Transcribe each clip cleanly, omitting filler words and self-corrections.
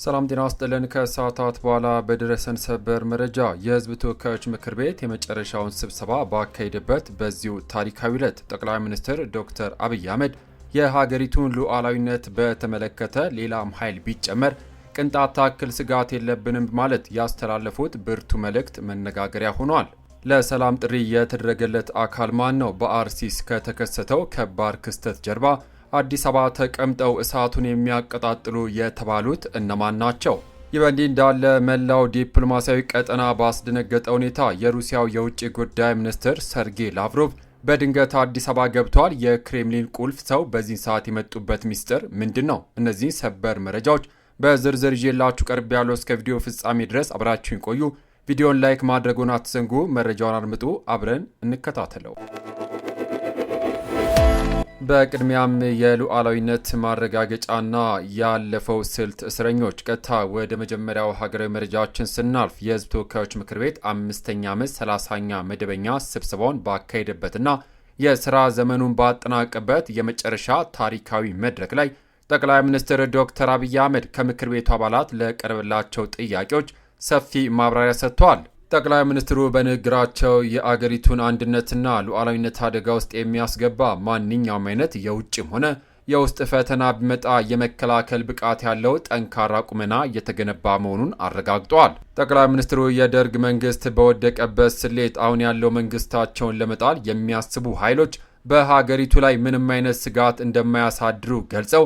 ሰላም ጤና ይስጥልን። ከሰዓታት በኋላ በደረሰን ሰበር መረጃ የህዝብ ተወካዮች ምክር ቤት የመጨረሻውን ስብሰባ ባካሄደበት በዚሁ ታሪካዊ ዕለት ጠቅላይ ሚኒስትር ዶክተር አብይ አህመድ የሀገሪቱን ሉዓላዊነት በተመለከተ ሌላም ኃይል ቢጨመር ቅንጣት ታክል ስጋት የለብንም ማለት ያስተላለፉት ብርቱ መልእክት መነጋገሪያ ሆኗል። ለሰላም ጥሪ የተደረገለት አካል ማን ነው? በአርሲስ ከተከሰተው ከባድ ክስተት ጀርባ አዲስ አበባ ተቀምጠው እሳቱን የሚያቀጣጥሉ የተባሉት እነማን ናቸው? ይህ በእንዲህ እንዳለ መላው ዲፕሎማሲያዊ ቀጠና ባስደነገጠ ሁኔታ የሩሲያው የውጭ ጉዳይ ሚኒስትር ሰርጌይ ላቭሮቭ በድንገት አዲስ አበባ ገብተዋል። የክሬምሊን ቁልፍ ሰው በዚህ ሰዓት የመጡበት ሚስጥር ምንድን ነው? እነዚህ ሰበር መረጃዎች በዝርዝር ይዤላችሁ ቀርብ ያለው እስከ ቪዲዮ ፍጻሜ ድረስ አብራችሁን ቆዩ። ቪዲዮን ላይክ ማድረጉን አትዘንጉ። መረጃውን አድምጡ፣ አብረን እንከታተለው። በቅድሚያም የሉዓላዊነት ማረጋገጫና ያለፈው ስልት እስረኞች ቀጥታ ወደ መጀመሪያው ሀገራዊ መረጃችን ስናልፍ የህዝብ ተወካዮች ምክር ቤት 5ኛ ዓመት 30ኛ መደበኛ ስብሰባውን ባካሄደበትና የሥራ ዘመኑን ባጠናቀበት የመጨረሻ ታሪካዊ መድረክ ላይ ጠቅላይ ሚኒስትር ዶክተር አብይ አህመድ ከምክር ቤቱ አባላት ለቀረበላቸው ጥያቄዎች ሰፊ ማብራሪያ ሰጥተዋል። ጠቅላይ ሚኒስትሩ በንግግራቸው የአገሪቱን አንድነትና ሉዓላዊነት አደጋ ውስጥ የሚያስገባ ማንኛውም አይነት የውጭም ሆነ የውስጥ ፈተና ቢመጣ የመከላከል ብቃት ያለው ጠንካራ ቁመና እየተገነባ መሆኑን አረጋግጠዋል። ጠቅላይ ሚኒስትሩ የደርግ መንግስት በወደቀበት ስሌት አሁን ያለው መንግስታቸውን ለመጣል የሚያስቡ ኃይሎች በሀገሪቱ ላይ ምንም አይነት ስጋት እንደማያሳድሩ ገልጸው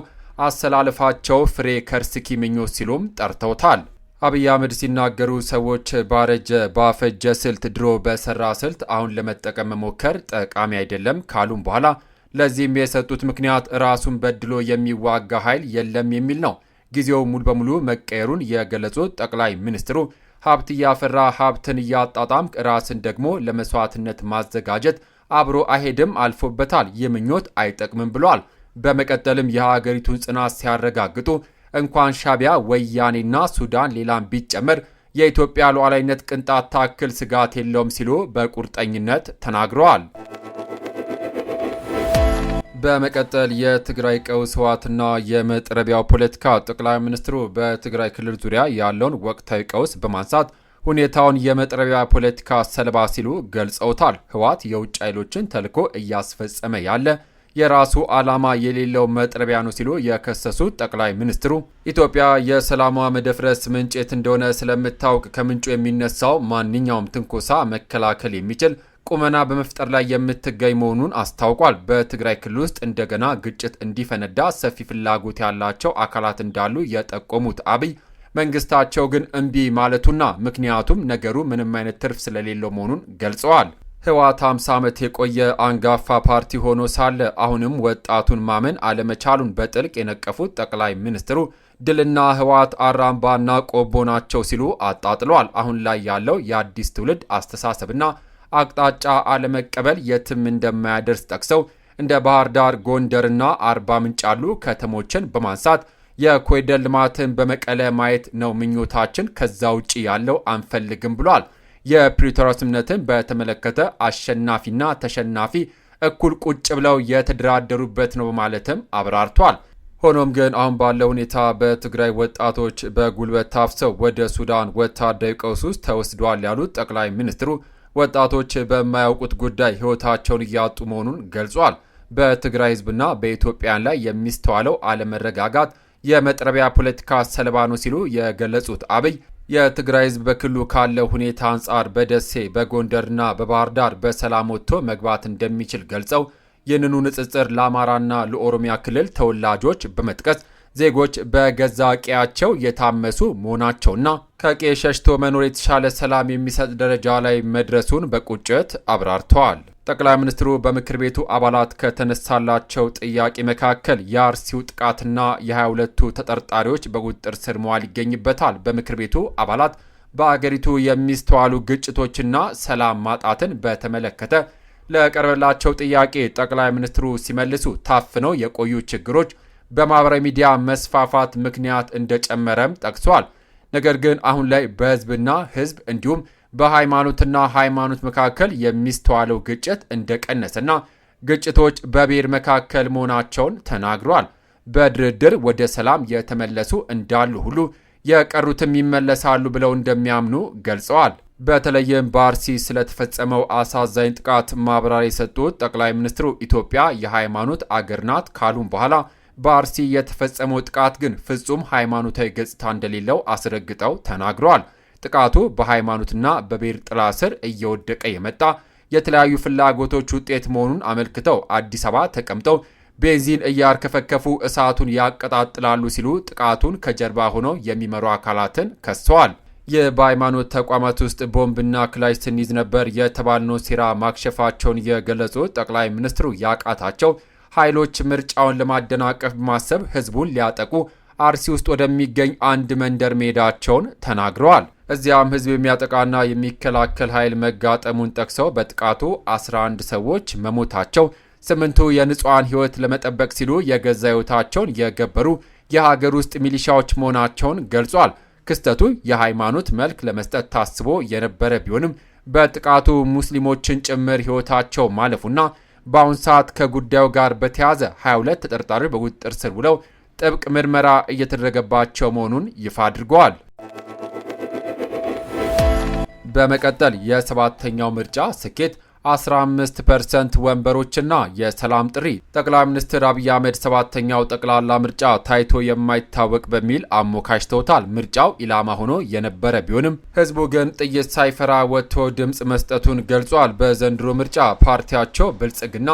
አሰላለፋቸው ፍሬ ከርስኪ ምኞት ሲሉም ጠርተውታል። አብይ አህመድ ሲናገሩ ሰዎች ባረጀ ባፈጀ ስልት ድሮ በሰራ ስልት አሁን ለመጠቀም መሞከር ጠቃሚ አይደለም ካሉም በኋላ ለዚህም የሰጡት ምክንያት ራሱን በድሎ የሚዋጋ ኃይል የለም የሚል ነው። ጊዜው ሙሉ በሙሉ መቀየሩን የገለጹት ጠቅላይ ሚኒስትሩ ሀብት እያፈራ ሀብትን እያጣጣም ራስን ደግሞ ለመስዋዕትነት ማዘጋጀት አብሮ አይሄድም፣ አልፎበታል፣ ይህ ምኞት አይጠቅምም ብለዋል። በመቀጠልም የሀገሪቱን ጽናት ሲያረጋግጡ እንኳን ሻቢያ ወያኔና ሱዳን ሌላም ቢጨመር የኢትዮጵያ ሉዓላዊነት ቅንጣት ታክል ስጋት የለውም ሲሉ በቁርጠኝነት ተናግረዋል። በመቀጠል የትግራይ ቀውስ ህወሓትና የመጥረቢያው ፖለቲካ ጠቅላይ ሚኒስትሩ በትግራይ ክልል ዙሪያ ያለውን ወቅታዊ ቀውስ በማንሳት ሁኔታውን የመጥረቢያ ፖለቲካ ሰለባ ሲሉ ገልጸውታል። ህወሓት የውጭ ኃይሎችን ተልዕኮ እያስፈጸመ ያለ የራሱ ዓላማ የሌለው መጥረቢያ ነው ሲሉ የከሰሱት ጠቅላይ ሚኒስትሩ ኢትዮጵያ የሰላሟ መደፍረስ ምንጭ የት እንደሆነ ስለምታውቅ ከምንጩ የሚነሳው ማንኛውም ትንኮሳ መከላከል የሚችል ቁመና በመፍጠር ላይ የምትገኝ መሆኑን አስታውቋል። በትግራይ ክልል ውስጥ እንደገና ግጭት እንዲፈነዳ ሰፊ ፍላጎት ያላቸው አካላት እንዳሉ የጠቆሙት አብይ መንግስታቸው ግን እምቢ ማለቱና ምክንያቱም ነገሩ ምንም አይነት ትርፍ ስለሌለው መሆኑን ገልጸዋል። ህወሓት 50 ዓመት የቆየ አንጋፋ ፓርቲ ሆኖ ሳለ አሁንም ወጣቱን ማመን አለመቻሉን በጥልቅ የነቀፉት ጠቅላይ ሚኒስትሩ ድልና ህወሓት አራምባና ቆቦ ናቸው ሲሉ አጣጥለዋል። አሁን ላይ ያለው የአዲስ ትውልድ አስተሳሰብና አቅጣጫ አለመቀበል የትም እንደማያደርስ ጠቅሰው እንደ ባህር ዳር፣ ጎንደርና አርባ ምንጭ ያሉ ከተሞችን በማንሳት የኮሪደር ልማትን በመቀለ ማየት ነው ምኞታችን፣ ከዛ ውጪ ያለው አንፈልግም ብሏል። የፕሪቶሪያ ስምምነትን በተመለከተ አሸናፊና ተሸናፊ እኩል ቁጭ ብለው የተደራደሩበት ነው በማለትም አብራርቷል። ሆኖም ግን አሁን ባለው ሁኔታ በትግራይ ወጣቶች በጉልበት ታፍሰው ወደ ሱዳን ወታደራዊ ቀውስ ውስጥ ተወስደዋል ያሉት ጠቅላይ ሚኒስትሩ ወጣቶች በማያውቁት ጉዳይ ህይወታቸውን እያጡ መሆኑን ገልጿል። በትግራይ ህዝብና በኢትዮጵያን ላይ የሚስተዋለው አለመረጋጋት የመጥረቢያ ፖለቲካ ሰለባ ነው ሲሉ የገለጹት አብይ የትግራይ ህዝብ በክልሉ ካለው ሁኔታ አንጻር በደሴ በጎንደርና በባህር ዳር በሰላም ወጥቶ መግባት እንደሚችል ገልጸው ይህንኑ ንጽጽር ለአማራና ለኦሮሚያ ክልል ተወላጆች በመጥቀስ ዜጎች በገዛ ቀያቸው የታመሱ መሆናቸውና ከቀዬ ሸሽቶ መኖር የተሻለ ሰላም የሚሰጥ ደረጃ ላይ መድረሱን በቁጭት አብራርተዋል። ጠቅላይ ሚኒስትሩ በምክር ቤቱ አባላት ከተነሳላቸው ጥያቄ መካከል የአርሲው ጥቃትና የ22ቱ ተጠርጣሪዎች በቁጥጥር ስር መዋል ይገኝበታል። በምክር ቤቱ አባላት በአገሪቱ የሚስተዋሉ ግጭቶችና ሰላም ማጣትን በተመለከተ ለቀረበላቸው ጥያቄ ጠቅላይ ሚኒስትሩ ሲመልሱ ታፍነው የቆዩ ችግሮች በማህበራዊ ሚዲያ መስፋፋት ምክንያት እንደጨመረም ጠቅሷል። ነገር ግን አሁን ላይ በህዝብና ህዝብ እንዲሁም በሃይማኖትና ሃይማኖት መካከል የሚስተዋለው ግጭት እንደቀነሰና ግጭቶች በብሔር መካከል መሆናቸውን ተናግሯል። በድርድር ወደ ሰላም የተመለሱ እንዳሉ ሁሉ የቀሩትም ይመለሳሉ ብለው እንደሚያምኑ ገልጸዋል። በተለይም በአርሲ ስለተፈጸመው አሳዛኝ ጥቃት ማብራሪያ የሰጡት ጠቅላይ ሚኒስትሩ ኢትዮጵያ የሃይማኖት አገር ናት ካሉም በኋላ በአርሲ የተፈጸመው ጥቃት ግን ፍጹም ሃይማኖታዊ ገጽታ እንደሌለው አስረግጠው ተናግረዋል። ጥቃቱ በሃይማኖትና በብሔር ጥላ ስር እየወደቀ የመጣ የተለያዩ ፍላጎቶች ውጤት መሆኑን አመልክተው አዲስ አበባ ተቀምጠው ቤንዚን እያርከፈከፉ እሳቱን ያቀጣጥላሉ ሲሉ ጥቃቱን ከጀርባ ሆነው የሚመሩ አካላትን ከሰዋል። ይህ በሃይማኖት ተቋማት ውስጥ ቦምብና ክላሽ ስንይዝ ነበር የተባልነው ሴራ ማክሸፋቸውን የገለጹት ጠቅላይ ሚኒስትሩ ያቃታቸው ኃይሎች ምርጫውን ለማደናቀፍ በማሰብ ህዝቡን ሊያጠቁ አርሲ ውስጥ ወደሚገኝ አንድ መንደር መሄዳቸውን ተናግረዋል። እዚያም ህዝብ የሚያጠቃና የሚከላከል ኃይል መጋጠሙን ጠቅሰው በጥቃቱ 11 ሰዎች መሞታቸው፣ 8ቱ የንጹሐን ህይወት ለመጠበቅ ሲሉ የገዛ ህይወታቸውን የገበሩ የሀገር ውስጥ ሚሊሻዎች መሆናቸውን ገልጿል። ክስተቱ የሃይማኖት መልክ ለመስጠት ታስቦ የነበረ ቢሆንም በጥቃቱ ሙስሊሞችን ጭምር ህይወታቸው ማለፉና በአሁን ሰዓት ከጉዳዩ ጋር በተያያዘ 22 ተጠርጣሪዎች በቁጥጥር ስር ውለው ጥብቅ ምርመራ እየተደረገባቸው መሆኑን ይፋ አድርገዋል። በመቀጠል የሰባተኛው ምርጫ ስኬት 15% ወንበሮችና የሰላም ጥሪ። ጠቅላይ ሚኒስትር አብይ አህመድ ሰባተኛው ጠቅላላ ምርጫ ታይቶ የማይታወቅ በሚል አሞካሽተውታል። ምርጫው ኢላማ ሆኖ የነበረ ቢሆንም ህዝቡ ግን ጥይት ሳይፈራ ወጥቶ ድምፅ መስጠቱን ገልጿል። በዘንድሮ ምርጫ ፓርቲያቸው ብልጽግና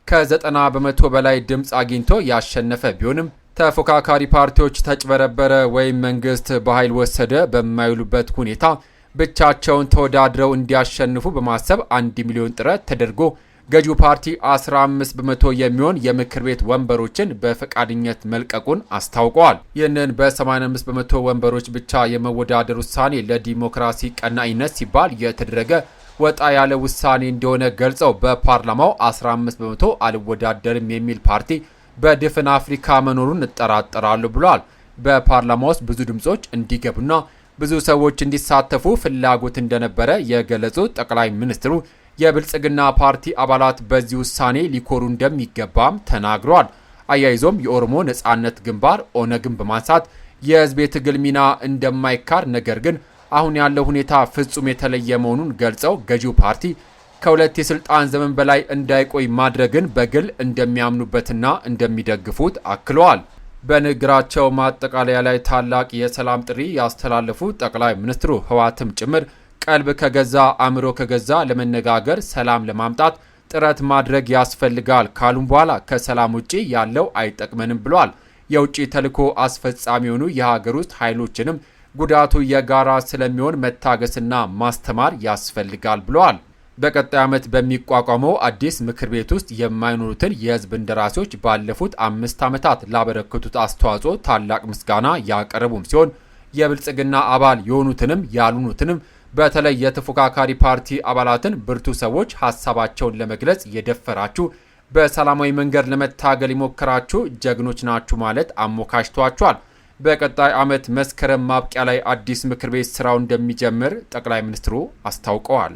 ከ90 በመቶ በላይ ድምፅ አግኝቶ ያሸነፈ ቢሆንም ተፎካካሪ ፓርቲዎች ተጭበረበረ ወይም መንግስት በኃይል ወሰደ በማይሉበት ሁኔታ ብቻቸውን ተወዳድረው እንዲያሸንፉ በማሰብ 1 ሚሊዮን ጥረት ተደርጎ ገዢው ፓርቲ 15 በመቶ የሚሆን የምክር ቤት ወንበሮችን በፈቃደኝነት መልቀቁን አስታውቀዋል። ይህንን በ85 በመቶ ወንበሮች ብቻ የመወዳደር ውሳኔ ለዲሞክራሲ ቀናኢነት ሲባል የተደረገ ወጣ ያለ ውሳኔ እንደሆነ ገልጸው በፓርላማው 15 በመቶ አልወዳደርም የሚል ፓርቲ በድፍን አፍሪካ መኖሩን እጠራጠራለሁ ብሏል። በፓርላማ ውስጥ ብዙ ድምጾች እንዲገቡና ብዙ ሰዎች እንዲሳተፉ ፍላጎት እንደነበረ የገለጹት ጠቅላይ ሚኒስትሩ የብልጽግና ፓርቲ አባላት በዚህ ውሳኔ ሊኮሩ እንደሚገባም ተናግረዋል። አያይዞም የኦሮሞ ነጻነት ግንባር ኦነግን በማንሳት የህዝብ የትግል ሚና እንደማይካር ነገር ግን አሁን ያለው ሁኔታ ፍጹም የተለየ መሆኑን ገልጸው ገዢው ፓርቲ ከሁለት የስልጣን ዘመን በላይ እንዳይቆይ ማድረግን በግል እንደሚያምኑበትና እንደሚደግፉት አክለዋል። በንግግራቸው ማጠቃለያ ላይ ታላቅ የሰላም ጥሪ ያስተላለፉት ጠቅላይ ሚኒስትሩ ህወሓትም ጭምር ቀልብ ከገዛ አእምሮ ከገዛ ለመነጋገር ሰላም ለማምጣት ጥረት ማድረግ ያስፈልጋል ካሉም በኋላ ከሰላም ውጪ ያለው አይጠቅመንም ብሏል። የውጭ ተልዕኮ አስፈጻሚ የሆኑ የሀገር ውስጥ ኃይሎችንም ጉዳቱ የጋራ ስለሚሆን መታገስና ማስተማር ያስፈልጋል ብለዋል። በቀጣይ ዓመት በሚቋቋመው አዲስ ምክር ቤት ውስጥ የማይኖሩትን የህዝብ እንደራሴዎች ባለፉት 5 ዓመታት ላበረከቱት አስተዋጽኦ ታላቅ ምስጋና ያቀረቡም ሲሆን የብልጽግና አባል የሆኑትንም ያልሆኑትንም በተለይ የተፎካካሪ ፓርቲ አባላትን ብርቱ ሰዎች ሀሳባቸውን ለመግለጽ የደፈራችሁ፣ በሰላማዊ መንገድ ለመታገል የሞከራችሁ ጀግኖች ናችሁ ማለት አሞካሽቷቸዋል። በቀጣይ ዓመት መስከረም ማብቂያ ላይ አዲስ ምክር ቤት ስራው እንደሚጀምር ጠቅላይ ሚኒስትሩ አስታውቀዋል።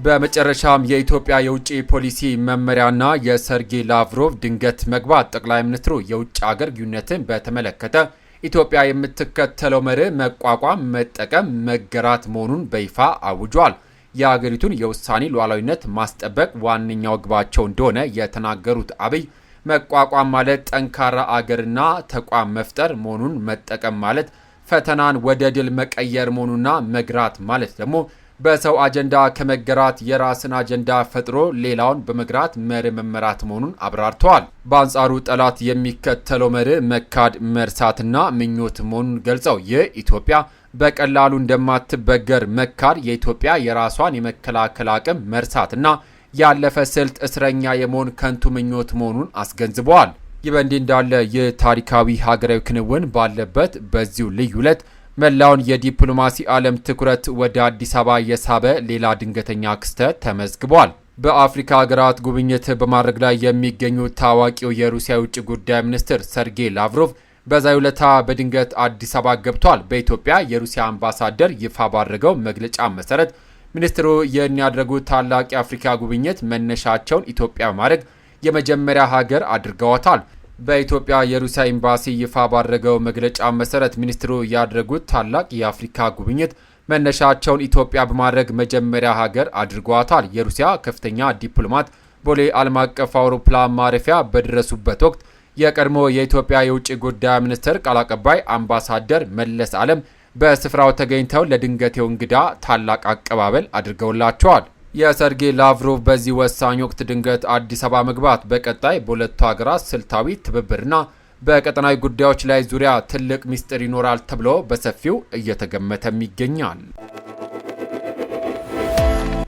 በመጨረሻም የኢትዮጵያ የውጭ ፖሊሲ መመሪያና የሰርጌይ ላቭሮቭ ድንገት መግባት ጠቅላይ ሚኒስትሩ የውጭ ሀገር ግንኙነትን በተመለከተ ኢትዮጵያ የምትከተለው መርህ መቋቋም፣ መጠቀም፣ መገራት መሆኑን በይፋ አውጇል። የሀገሪቱን የውሳኔ ሉዓላዊነት ማስጠበቅ ዋነኛው ግባቸው እንደሆነ የተናገሩት አብይ መቋቋም ማለት ጠንካራ አገርና ተቋም መፍጠር መሆኑን፣ መጠቀም ማለት ፈተናን ወደ ድል መቀየር መሆኑና መግራት ማለት ደግሞ በሰው አጀንዳ ከመገራት የራስን አጀንዳ ፈጥሮ ሌላውን በመግራት መርህ መመራት መሆኑን አብራርተዋል። በአንጻሩ ጠላት የሚከተለው መርህ መካድ፣ መርሳትና ምኞት መሆኑን ገልጸው ይህ ኢትዮጵያ በቀላሉ እንደማትበገር መካድ፣ የኢትዮጵያ የራሷን የመከላከል አቅም መርሳትና ያለፈ ስልት እስረኛ የመሆን ከንቱ ምኞት መሆኑን አስገንዝበዋል። ይህ በእንዲህ እንዳለ ይህ ታሪካዊ ሀገራዊ ክንውን ባለበት በዚሁ ልዩ ዕለት መላውን የዲፕሎማሲ ዓለም ትኩረት ወደ አዲስ አበባ የሳበ ሌላ ድንገተኛ ክስተት ተመዝግቧል። በአፍሪካ ሀገራት ጉብኝት በማድረግ ላይ የሚገኙት ታዋቂው የሩሲያ የውጭ ጉዳይ ሚኒስትር ሰርጌይ ላቭሮቭ በዛሬው ዕለት በድንገት አዲስ አበባ ገብቷል። በኢትዮጵያ የሩሲያ አምባሳደር ይፋ ባደረገው መግለጫ መሰረት ሚኒስትሩ ይህን ያደረጉት ታላቅ የአፍሪካ ጉብኝት መነሻቸውን ኢትዮጵያ በማድረግ የመጀመሪያ ሀገር አድርገዋታል። በኢትዮጵያ የሩሲያ ኤምባሲ ይፋ ባደረገው መግለጫ መሰረት ሚኒስትሩ ያደረጉት ታላቅ የአፍሪካ ጉብኝት መነሻቸውን ኢትዮጵያ በማድረግ መጀመሪያ ሀገር አድርጓታል። የሩሲያ ከፍተኛ ዲፕሎማት ቦሌ ዓለም አቀፍ አውሮፕላን ማረፊያ በደረሱበት ወቅት የቀድሞ የኢትዮጵያ የውጭ ጉዳይ ሚኒስትር ቃል አቀባይ አምባሳደር መለስ ዓለም በስፍራው ተገኝተው ለድንገቴው እንግዳ ታላቅ አቀባበል አድርገውላቸዋል። የሰርጌይ ላቭሮቭ በዚህ ወሳኝ ወቅት ድንገት አዲስ አበባ መግባት በቀጣይ በሁለቱ ሀገራት ስልታዊ ትብብርና በቀጠናዊ ጉዳዮች ላይ ዙሪያ ትልቅ ሚስጥር ይኖራል ተብሎ በሰፊው እየተገመተም ይገኛል።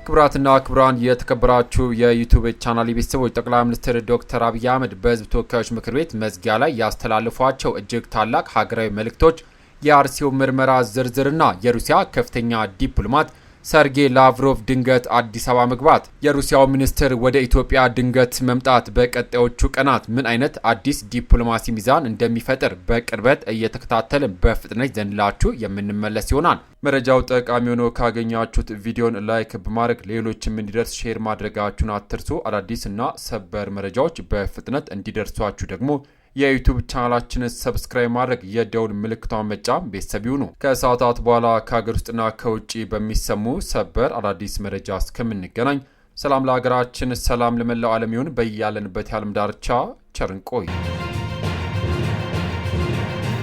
ክቡራትና ክቡራን የተከበራችሁ የዩቲዩብ ቻናል ቤተሰቦች ጠቅላይ ሚኒስትር ዶክተር አብይ አህመድ በሕዝብ ተወካዮች ምክር ቤት መዝጊያ ላይ ያስተላለፏቸው እጅግ ታላቅ ሀገራዊ መልእክቶች የአርሲው ምርመራ ዝርዝርና የሩሲያ ከፍተኛ ዲፕሎማት ሰርጌይ ላቭሮቭ ድንገት አዲስ አበባ መግባት፣ የሩሲያው ሚኒስትር ወደ ኢትዮጵያ ድንገት መምጣት በቀጣዮቹ ቀናት ምን አይነት አዲስ ዲፕሎማሲ ሚዛን እንደሚፈጥር በቅርበት እየተከታተልን በፍጥነት ዘንላችሁ የምንመለስ ይሆናል። መረጃው ጠቃሚ ሆኖ ካገኛችሁት ቪዲዮን ላይክ በማድረግ ሌሎችም እንዲደርስ ሼር ማድረጋችሁን አትርሱ። አዳዲስ እና ሰበር መረጃዎች በፍጥነት እንዲደርሷችሁ ደግሞ የዩቲዩብ ቻናላችንን ሰብስክራይብ ማድረግ የደውል ምልክቷን መጫን ቤተሰብ ይሁኑ። ከሰዓታት በኋላ ከሀገር ውስጥና ከውጭ በሚሰሙ ሰበር አዳዲስ መረጃ እስከምንገናኝ ሰላም ለሀገራችን፣ ሰላም ለመላው ዓለም ይሁን። በያለንበት የዓለም ዳርቻ ቸር እንቆይ።